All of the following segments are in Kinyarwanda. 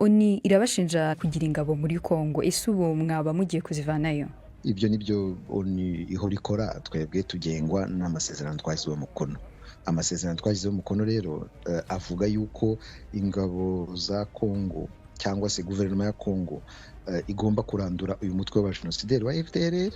oni irabashinja kugira ingabo muri Kongo, ese ubu mwaba mugiye kuzivanayo? Ibyo nibyo oni ihora ikora, twebwe tugengwa n'amasezerano twashyizeho umukono. Amasezerano twashyizeho umukono rero avuga yuko ingabo za Kongo cyangwa se guverinoma ya Kongo igomba kurandura uyu mutwe wa genocidaire wa FDLR,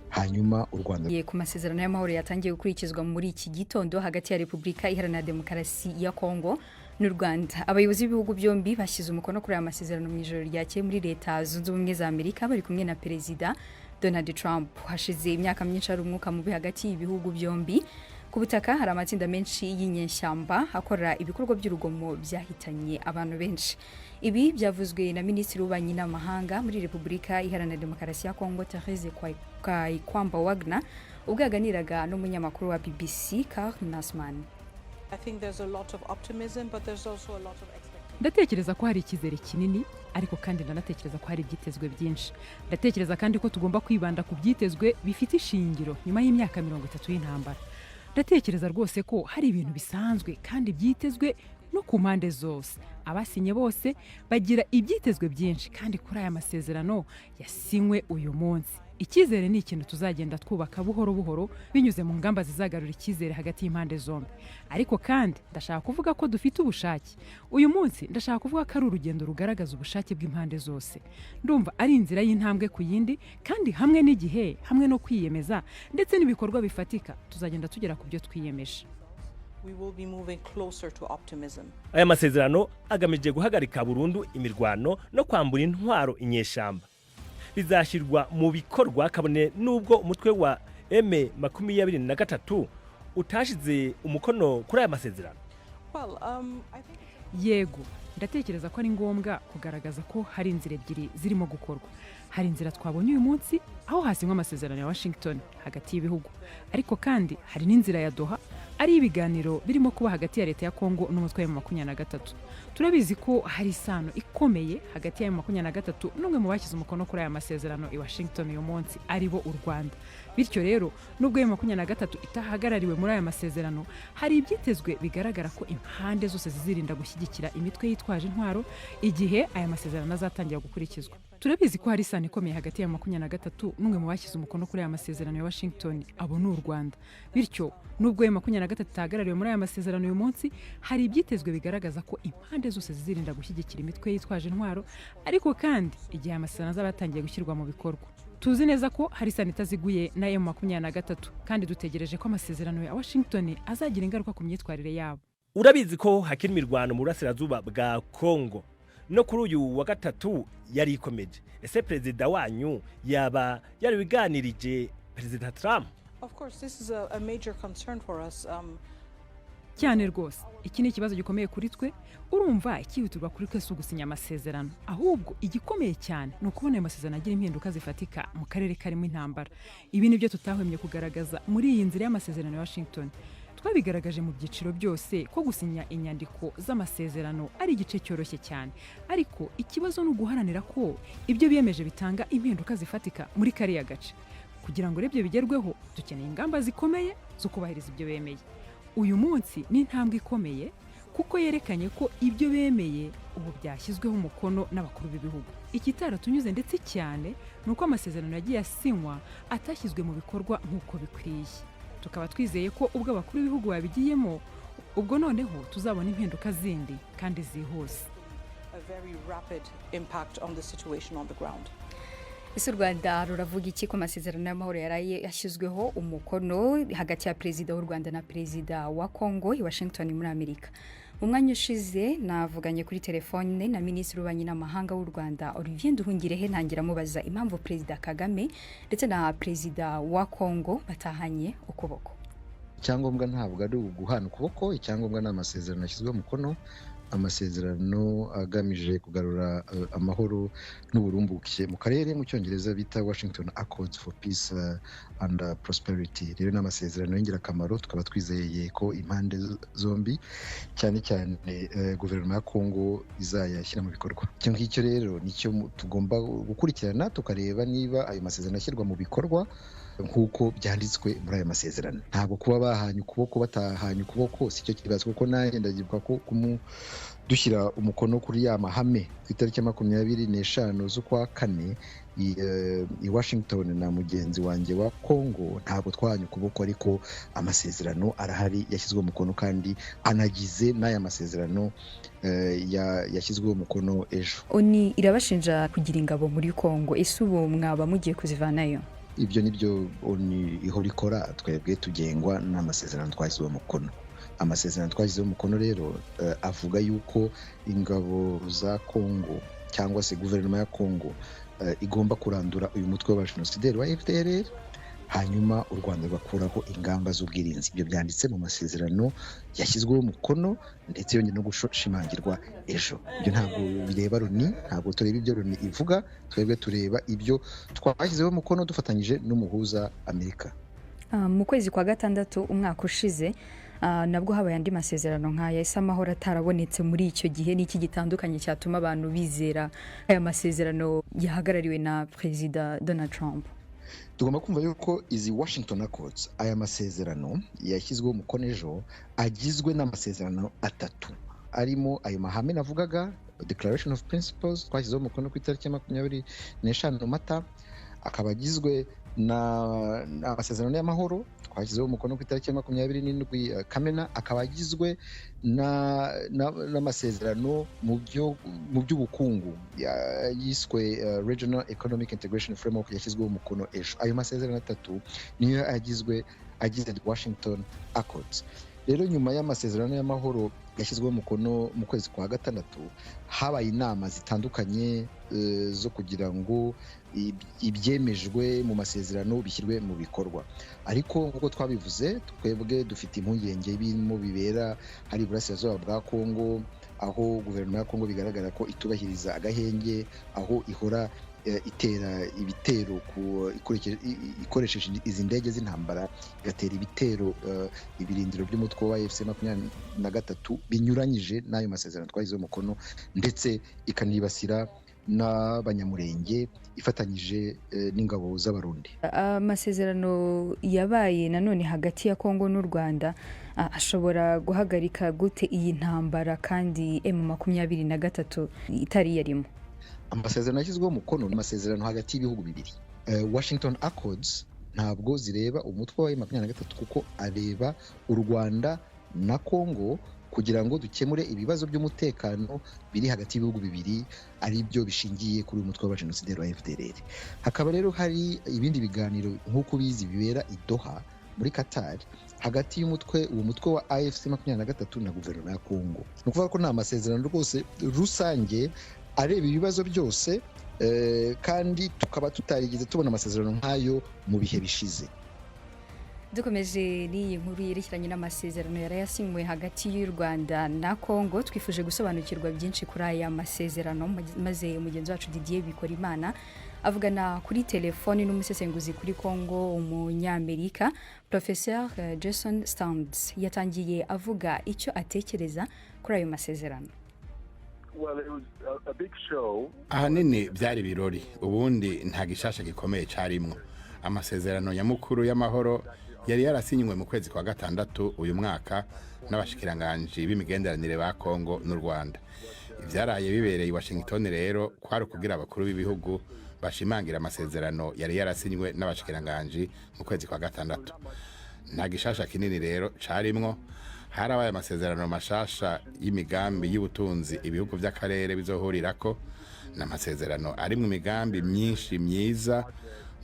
hanyuma u Rwanda ku masezerano y'amahoro yatangiye gukurikizwa muri iki gitondo hagati ya Repubulika Iharanira Demokarasi ya Kongo n'u Rwanda. Abayobozi b'ibihugu byombi bashyize umukono kuri aya masezerano mu ijoro ryakeye muri Leta Zunze Ubumwe za Amerika bari kumwe na Perezida Donald Trump. Hashize imyaka myinshi ari umwuka mubi hagati y'ibihugu byombi. Ku butaka hari amatsinda menshi y'inyeshyamba akora ibikorwa by'urugomo byahitanye abantu benshi. Ibi byavuzwe na Minisitiri w'Ububanyi n'Amahanga muri Repubulika Iharanira Demokarasi ya Kongo Therese Kwamba Wagner ubwo yaganiraga n'umunyamakuru wa BBC Karl Nassman. I think there's a lot of optimism, but there's also a lot of expectation. Ndatekereza ko hari ikizere kinini, ariko kandi ndanatekereza ko hari ibyitezwe byinshi. Ndatekereza kandi ko tugomba kwibanda ku byitezwe bifite ishingiro nyuma y'imyaka 30 y'intambara. Ndatekereza rwose ko hari ibintu bisanzwe kandi byitezwe no ku mpande zose. Abasinye bose bagira ibyitezwe byinshi kandi kuri aya masezerano yasinywe uyu munsi. Ikizere ni ikintu tuzagenda twubaka buhoro buhoro binyuze mu ngamba zizagarura ikizere hagati y'impande zombi. Ariko kandi ndashaka kuvuga ko dufite ubushake. Uyu munsi ndashaka kuvuga ko ari urugendo rugaragaza ubushake bw'impande zose. Ndumva ari inzira y'intambwe ku yindi kandi hamwe n'igihe, hamwe no kwiyemeza ndetse n'ibikorwa bifatika tuzagenda tugera ku byo twiyemeje. We will be moving closer to optimism. Aya masezerano agamije guhagarika burundu imirwano no kwambura intwaro inyeshamba. Bizashirwa mu bikorwa kabone nubwo umutwe wa M23 utashize umukono kuri aya masezerano. Well, I think Yego, ndatekereza ko ari ngombwa kugaragaza ko hari inzira ebyiri zirimo gukorwa. Hari inzira twabonye uyu munsi aho hasinywa amasezerano ya Washington hagati y'ibihugu, ariko kandi hari n'inzira ya Doha ari ibiganiro birimo kuba hagati ya leta ya Kongo n'umutwe wa M23. Turabizi ko hari isano ikomeye hagati ya M23 n'umwe mu bashyize umukono kuri aya masezerano i Washington uyu munsi ari bo u Rwanda. Bityo rero nubwo M23 itahagarariwe muri aya masezerano, hari ibyitezwe bigaragara ko impande zose zizirinda gushyigikira imitwe yitwaje intwaro igihe aya masezerano azatangira gukurikizwa. Turabizi ko hari isano ikomeye hagati ya M23 n'umwe mu bashyize umukono kuri aya masezerano ya Washington abo n'u Rwanda. Bityo nubwo M23 itahagarariwe muri aya masezerano uyu munsi, hari ibyitezwe bigaragaza ko impande zose zizirinda gushyigikira imitwe yitwaje intwaro, ariko kandi igihe amasezerano azabatangiye gushyirwa mu bikorwa. Tuzi neza ko hari isano itaziguye na M23 kandi dutegereje ko amasezerano ya Washington azagira ingaruka ku myitwarire yabo. Urabizi ko hakiri imirwano mu burasirazuba bwa Kongo no kuri uyu wa gatatu yari ikomeje. Ese perezida wanyu yaba yari biganirije Perezida Trump? of course this is a major concern for us. Cyane rwose, iki ni ikibazo gikomeye kuri twe. Urumva ikihutirwa kuri twe gusinya amasezerano, ahubwo igikomeye cyane ni ukubona amasezerano agira impinduka zifatika mu karere karimo intambara. Ibi nibyo tutahwemye kugaragaza muri iyi nzira y'amasezerano ya Washington. Twabigaragaje mu byiciro byose ko gusinya inyandiko z'amasezerano ari igice cyoroshye cyane, ariko ikibazo ni uguharanira ko ibyo biyemeje bitanga impinduka zifatika muri kariya gace. Kugira ngo rebye bigerweho, dukeneye ingamba zikomeye zo kubahiriza ibyo bemeye. Uyu munsi ni intambwe ikomeye kuko yerekanye ko ibyo bemeye ubu byashyizweho umukono n'abakuru b'ibihugu. Ikitara tunyuze ndetse cyane nuko amasezerano yagiye asinywa atashyizwe mu bikorwa nk'uko bikwiye. Tukaba twizeye ko ubwo abakuru b'ibihugu babigiyemo, ubwo noneho tuzabona impinduka zindi kandi zihuse. A very rapid impact on the situation on the ground. Ese Rwanda ruravuga iki ku masezerano y'amahoro yaraye yashyizweho umukono hagati ya Perezida w'u Rwanda na Perezida wa Kongo i Washington muri Amerika? Mu mwanya ushize navuganye kuri telefone na Minisitiri w'Ububanyi n'Amahanga w'u Rwanda Olivier Nduhungirehe, ntangira mubaza impamvu Perezida Kagame ndetse na Perezida wa Kongo batahanye ukuboko. Icyangombwa ntabwo ari uguhana ukuboko, icyangombwa ni amasezerano yashyizweho umukono, amasezerano agamije kugarura amahoro n'uburumbuke mu karere, mu cyongereza bita Washington Accords for Peace and Prosperity. Rero n'amasezerano y'ingirakamaro, tukaba twizeye ko impande zombi cyane cyane guverinoma ya Kongo izayashyira mu bikorwa. Icyo ngicyo rero nicyo tugomba gukurikirana, tukareba niba ayo masezerano ashyirwa mu bikorwa nk'uko byanditswe muri aya masezerano. Ntabwo kuba bahanye ukuboko batahanye ukuboko si cyo kibazo, kuko naye ndagibuka ko dushyira umukono kuri ya mahame ku itariki 25 z'ukwa kane i Washington na mugenzi wanjye wa Congo, ntabwo twahanye ukuboko, ariko amasezerano arahari yashyizwe umukono kandi anagize n'aya masezerano yashyizweho umukono ejo. Oni irabashinja kugira ingabo muri Congo, ese ubu mwaba mugiye kuzivanayo? Ibyo nibyo Oni ihora ikora, twebwe tugengwa n'amasezerano twashyizeho umukono. Amasezerano twashyizeho umukono rero avuga yuko ingabo za Congo cyangwa se guverinoma ya Congo igomba kurandura uyu mutwe w'abajenosideri wa FDLR, hanyuma u Rwanda rugakuraho ingamba z'ubwirinzi. Ibyo byanditse mu masezerano yashyizweho umukono ndetse yongeye no gushimangirwa ejo. Ibyo ntabwo bireba Loni, ntabwo tureba ibyo Loni ivuga, twebwe tureba ibyo twashyizeho umukono dufatanyije n'umuhuza Amerika. Mu kwezi kwa gatandatu umwaka ushize nabwo habaye andi masezerano nk'aya, ese amahoro atarabonetse muri icyo gihe n'iki gitandukanye cyatuma abantu bizera aya masezerano yahagarariwe na Perezida Donald Trump? Tugomba kumva yuko izi Washington Accords, aya masezerano yashyizweho umukono ejo, agizwe n'amasezerano atatu arimo ayo mahame navugaga, Declaration of Principles twashyizeho umukono ku itariki 25 Mata, akaba agizwe n'amasezerano y'amahoro twashyizeho umukono ku itariki 27 Kamena, akaba agizwe n'amasezerano mu by'ubukungu yiswe Regional Economic Integration Framework yashyizweho umukono ejo. Ayo masezerano atatu niyo agize Washington Accords. Rero nyuma y'amasezerano y'amahoro yashyizweho umukono mu kwezi kwa gatandatu, habaye inama zitandukanye zo kugira ngo ibyemejwe mu masezerano bishyirwe mu bikorwa. Ariko nk'uko twabivuze, twebwe dufite impungenge y'ibintu bibera hari Burasirazuba bwa Congo, aho guverinoma ya Congo bigaragara ko itubahiriza agahenge, aho ihora itera ibitero ikoresheje izi ndege z'intambara, igatera ibitero ibirindiro by'umutwe wa FC 23 binyuranyije n'ayo masezerano twashyizeho umukono, ndetse ikanibasira n'abanyamurenge ifatanyije n'ingabo z'abarundi. Amasezerano yabaye nanone hagati ya Congo n'u Rwanda ashobora guhagarika gute iyi ntambara kandi M23 itari yarimo? Amasezerano yashyizweho umukono n'amasezerano hagati y'ibihugu bibiri. Washington Accords ntabwo zireba umutwe wa M23 kuko areba u Rwanda na Congo kugira ngo dukemure ibibazo by'umutekano biri hagati y'ibihugu bibiri, ari byo bishingiye kuri uyu mutwe w'abajenosideri wa FDLR. Hakaba rero hari ibindi biganiro nk'uko bizi bibera i Doha muri Qatar hagati uwo mutwe wa AFC 23 na guverinoma ya Congo. Ni ukuvuga ko nta masezerano rwose rusange areba ibibazo byose, kandi tukaba tutarigeze tubona amasezerano nk'ayo mu bihe bishize. Dukomeje n'iyi nkuru yerekeranye n'amasezerano yarayasinywe hagati y'u Rwanda na Congo, twifuje gusobanukirwa byinshi kuri aya masezerano, maze umugenzi wacu Didier Bikorimana avugana kuri telefoni n'umusesenguzi kuri Congo umunyamerika Professeur Jason Stands. Yatangiye avuga icyo atekereza kuri ayo masezerano. Ahanini byari birori, ubundi nta gishasha gikomeye carimwo. Amasezerano nyamukuru y'amahoro yari yarasinywe mu kwezi kwa gatandatu uyu mwaka n'abashikiranganje b'imigenderanire ba Congo n'u Rwanda. Ivyaraye bibereye i Washington rero kwari kugira abakuru b'ibihugu bashimangira amasezerano yari yarasinywe n'abashikiranganje mu kwezi kwa gatandatu. Nta gishasha kinini rero carimwo. Harabaye amasezerano mashasha y'imigambi y'ubutunzi ibihugu by'akarere bizohurirako, n'amasezerano ari mu migambi myinshi myiza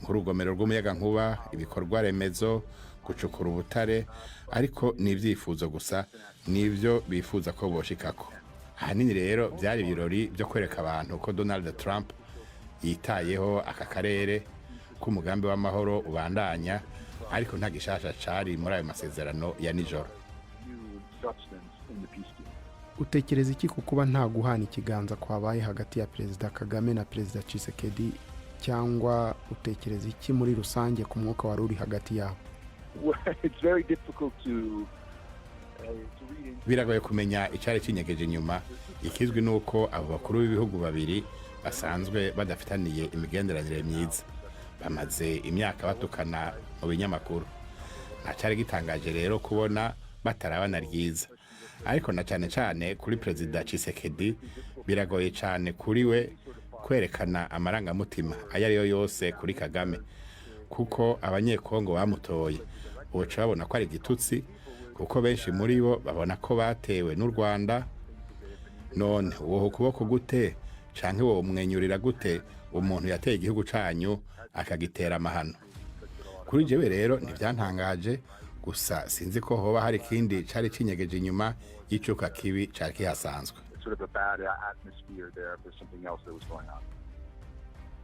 nk'urugomero rw'umuyaga nkuba, ibikorwa remezo, gucukura ubutare, ariko n'ivyifuzo gusa nivyo bifuza ko boshikako. Ahanini rero byari ibirori byo kwereka abantu ko Donald Trump yitayeho aka karere k'umugambi w'amahoro ubandanya, ariko nta gishasha cari muri ayo masezerano ya nijoro. Utekereza iki ku kuba nta guhana ikiganza kwabaye hagati ya Perezida Kagame na Perezida Tshisekedi, cyangwa utekereza iki muri rusange ku mwuka wari uri hagati yabo? Biragoye kumenya icyari kinyegeje inyuma. Ikizwi nuko abo bakuru b'ibihugu babiri basanzwe badafitaniye imigenderanire myiza, bamaze imyaka batukana mu binyamakuru. Ntacyari gitangaje rero kubona batarabana ryiza, ariko na cyane cyane kuri perezida Tshisekedi biragoye cyane kuri we kwerekana amarangamutima ayo ari yo yose kuri Kagame kuko abanyekongo bamutoye uca babona ko ari igitutsi kuko benshi muri bo babona ko batewe n'u Rwanda none wowe kuboko gute canke wowe umwenyurira gute umuntu yateye igihugu canyu akagitera amahano kuri jewe rero ntivyantangaje gusa sinzi ko hoba hari kindi cari cinyegeje inyuma y'icuka kibi cari kihasanzwe.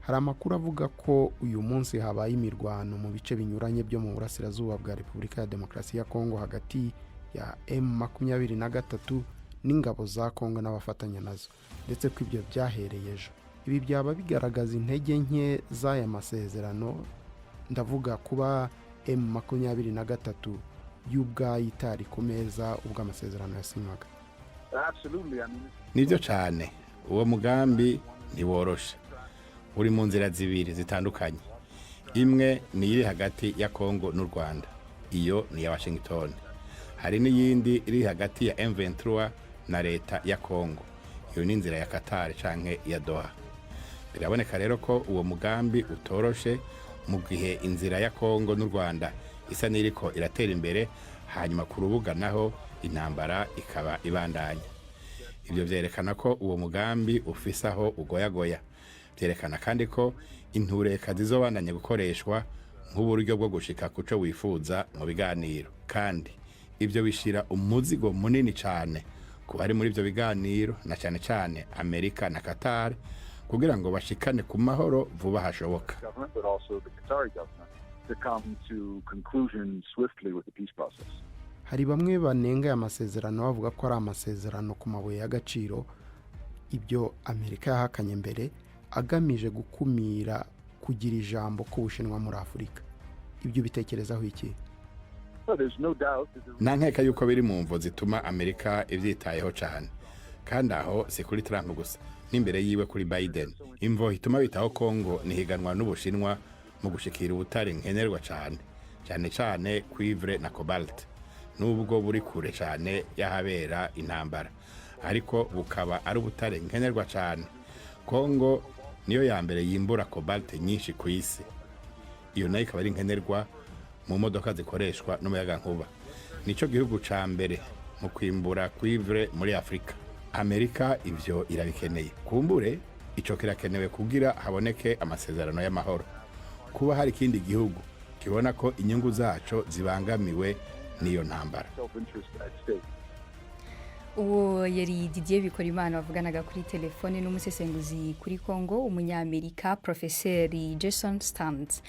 hari amakuru avuga ko uyu munsi habaye imirwano mu bice binyuranye byo mu burasirazuba bwa Repubulika ya Demokarasi ya Kongo hagati ya M23 n'ingabo za Kongo n'abafatanya nazo ndetse ko ibyo byahereye ejo. Ibi byaba bigaragaza intege nke z'aya masezerano, ndavuga kuba M23 y'ubwayo itari ku meza ubwo amasezerano yasinywaga. Nibyo cyane uwo mugambi ntiworoshe uri mu nzira zibiri zitandukanye. Imwe ni iri hagati ya Kongo n'u Rwanda, iyo ni ya Washington. Hari n'iyindi iri hagati ya M23 na leta ya Kongo, iyo ni inzira ya Qatar canke ya Doha. Biraboneka rero ko uwo mugambi utoroshe mu gihe inzira ya Kongo n'u Rwanda isa n'iriko iratera imbere, hanyuma ku rubuga naho intambara ikaba ibandanya. Ibyo byerekana ko uwo mugambi ufisaho ugoyagoya. Byerekana kandi ko intureka zizobandanye gukoreshwa nk'uburyo bwo gushika kuco wifuza mu biganiro, kandi ibyo bishira umuzigo munini cyane ku bari muri ibyo biganiro na cyane cyane Amerika na Qatar kugira ngo bashikane ku mahoro vuba hashoboka. Hari bamwe banenga aya masezerano bavuga ko ari amasezerano ku mabuye y'agaciro, ibyo Amerika yahakanye mbere, agamije gukumira kugira ijambo ku Bushinwa muri Afurika. Ibyo bitekerezaho iki? Nta nkeka yuko biri mu mvo zituma Amerika ivyitayeho cyane, kandi aho si kuri Trump gusa, n'imbere yiwe kuri Biden. Imvo hituma bitaho Kongo nihiganwa n'Ubushinwa mu gushikira ubutare nkenerwa cyane cyane cuivre na cobalt, nubwo buri kure cyane yahabera intambara, ariko bukaba ari ubutare nkenerwa cyane. Kongo niyo ya mbere yimbura cobalt nyinshi ku isi, iyo nayo ikaba ari nkenerwa mu modoka zikoreshwa n'umuyaga nkuba. Nico gihugu ca mbere mu kwimbura cuivre muri Afrika. Amerika ivyo irabikeneye, kumbure ico kirakenewe kugira haboneke amasezerano y'amahoro. Kuba hari ikindi gihugu kibona ko inyungu zaco zibangamiwe niyo ntambara. Uwo yari Didier Bikorimana wavuganaga kuri telefone n'umusesenguzi kuri Kongo, umunyamerika Professeur Jason Stantz.